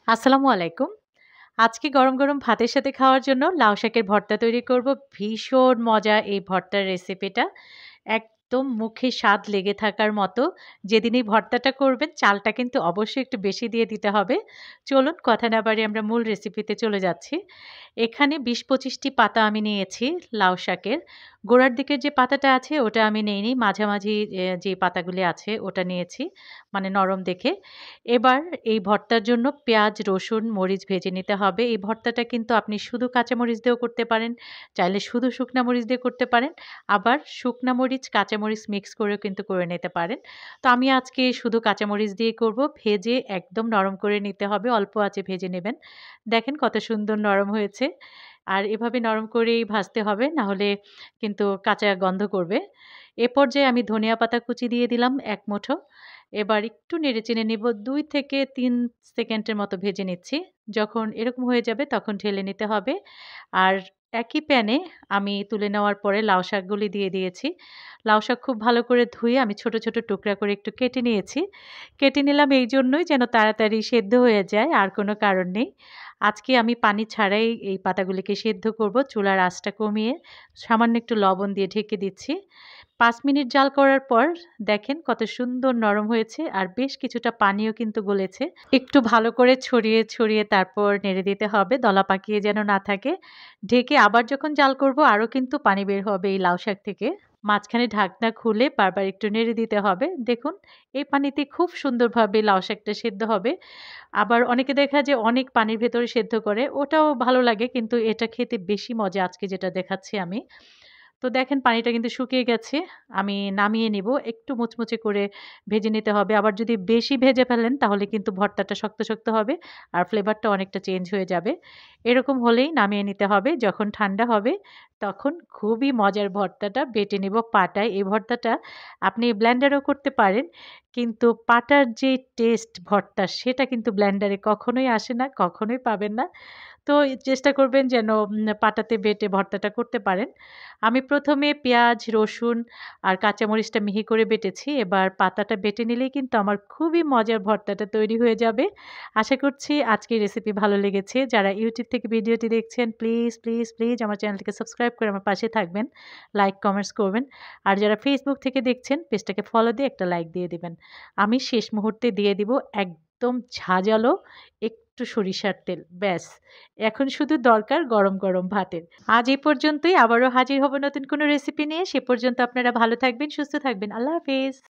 আসসালামু আলাইকুম। আজকে গরম, গরম ভাতের সাথে খাওয়ার জন্য লাউ শাকের ভর্তা তৈরি করব। ভীষণ মজা এই ভর্তার রেসিপিটা। একদম মুখে স্বাদ লেগে থাকার মতো। যেদিন এই ভর্তাটা করবেন চালটা কিন্তু অবশ্যই একটু বেশি দিয়ে দিতে হবে। চলুন কথা না বাড়িয়ে আমরা মূল রেসিপিতে চলে যাচ্ছি। এখানে ২০-২৫ টি পাতা আমি নিয়েছি লাউ শাকের। গোড়ার দিকের যে পাতাটা আছে ওটা আমি নেইনি। মাঝামাঝি যে পাতাগুলি আছে ওটা নিয়েছি, মানে নরম দেখে। এবার এই ভর্তার জন্য পেঁয়াজ, রসুন, মরিচ ভেজে নিতে হবে। এই ভর্তাটা কিন্তু আপনি শুধু কাঁচামরিচ দিয়েও করতে পারেন, চাইলে শুধু শুকনা মরিচ দিয়ে করতে পারেন, আবার শুকনা মরিচ, কাঁচামরিচ মিক্স করেও কিন্তু করে নিতে পারেন। তো আমি আজকে শুধু কাঁচামরিচ দিয়ে করব। ভেজে একদম নরম করে নিতে হবে, অল্প আঁচে ভেজে নেবেন। দেখেন কত সুন্দর নরম হয়েছে। আর এভাবে নরম করেই ভাজতে হবে, না হলে কিন্তু কাঁচা গন্ধ করবে। এ পর্যায়ে আমি ধনিয়া পাতা কুচি দিয়ে দিলাম ১ মুঠো। এবার একটু নেড়েচেড়ে নিব। ২ থেকে ৩ সেকেন্ডের মতো ভেজে নিচ্ছি। যখন এরকম হয়ে যাবে তখন ঢেলে নিতে হবে। আর একই প্যানে আমি তুলে নেওয়ার পরে লাউ শাকগুলি দিয়ে দিয়েছি। লাউ শাক খুব ভালো করে ধুয়ে আমি ছোট, ছোট টুকরা করে একটু কেটে নিয়েছি। কেটে নিলাম এইজন্যই যেন তাড়াতাড়ি সেদ্ধ হয়ে যায়, আর কোনো কারণ নেই। আজকে আমি পানি ছাড়াই এই পাতাগুলিকে সেদ্ধ করব। চুলার আঁচটা কমিয়ে সামান্য একটু লবণ দিয়ে ঢেকে দিচ্ছি। ৫ মিনিট জাল করার পর দেখেন কত সুন্দর নরম হয়েছে, আর বেশ কিছুটা পানিও কিন্তু গলেছে। একটু ভালো করে ছড়িয়ে, ছড়িয়ে তারপর নেড়ে দিতে হবে, দলা পাকিয়ে যেন না থাকে। ঢেকে আবার যখন জাল করব আরও কিন্তু পানি বের হবে এই লাউ শাক থেকে। মাঝখানে ঢাকনা খুলে বারবার একটু নেড়ে দিতে হবে। দেখুন এই পানিতে খুব সুন্দরভাবে লাউ শাকটা সেদ্ধ হবে। আবার অনেকে দেখা যায় অনেক পানির ভেতরে সেদ্ধ করে, ওটাও ভালো লাগে, কিন্তু এটা খেতে বেশি মজা আজকে যেটা দেখাচ্ছি আমি। তো দেখেন পানিটা কিন্তু শুকিয়ে গেছে। আমি নামিয়ে নিব। একটু মুচমুচে করে ভেজে নিতে হবে। আবার যদি বেশি ভেজে ফেলেন তাহলে কিন্তু ভর্তাটা শক্ত, শক্ত হবে আর ফ্লেভারটা অনেকটা চেঞ্জ হয়ে যাবে। এরকম হলেই নামিয়ে নিতে হবে। যখন ঠান্ডা হবে তখন খুবই মজার ভর্তাটা বেটে নেব পাটায়। এই ভর্তাটা আপনি ব্লেন্ডারেও করতে পারেন। কিন্তু পাটার যে টেস্ট ভর্তার, সেটা কিন্তু ব্লেন্ডারে কখনোই আসে না, কখনোই পাবেন না। তো চেষ্টা করবেন যেন পাটাতে বেটে ভর্তাটা করতে পারেন। আমি ১ম এ পেঁয়াজ, রসুন আর কাঁচামরিচটা মিহি করে বেটেছি। এবার পাতাটা বেটে নিলেই কিন্তু আমার খুবই মজার ভর্তাটা তৈরি হয়ে যাবে। আশা করছি আজকের রেসিপি ভালো লেগেছে। যারা YouTube থেকে ভিডিওটি দেখছেন প্লিজ, প্লিজ, প্লিজ আমার চ্যানেলটিকে সাবস্ক্রাইব করে আমার পাশে থাকবেন। লাইক, কমেন্টস করবেন। আর যারা Facebook থেকে দেখছেন পেজটাকে ফলো দিয়ে একটা লাইক দিয়ে দিবেন। আমি শেষ মুহূর্তে দিয়ে দিব একদম ঝাঁঝালো একটু সরিষার তেল। ব্যাস! এখন শুধু দরকার গরম, গরম ভাতের। আজ এই পর্যন্তই। আবারও হাজির হব নতুন কোনো রেসিপি নিয়ে। সে পর্যন্ত আপনারা ভালো থাকবেন, সুস্থ থাকবেন। আল্লাহ হাফেজ।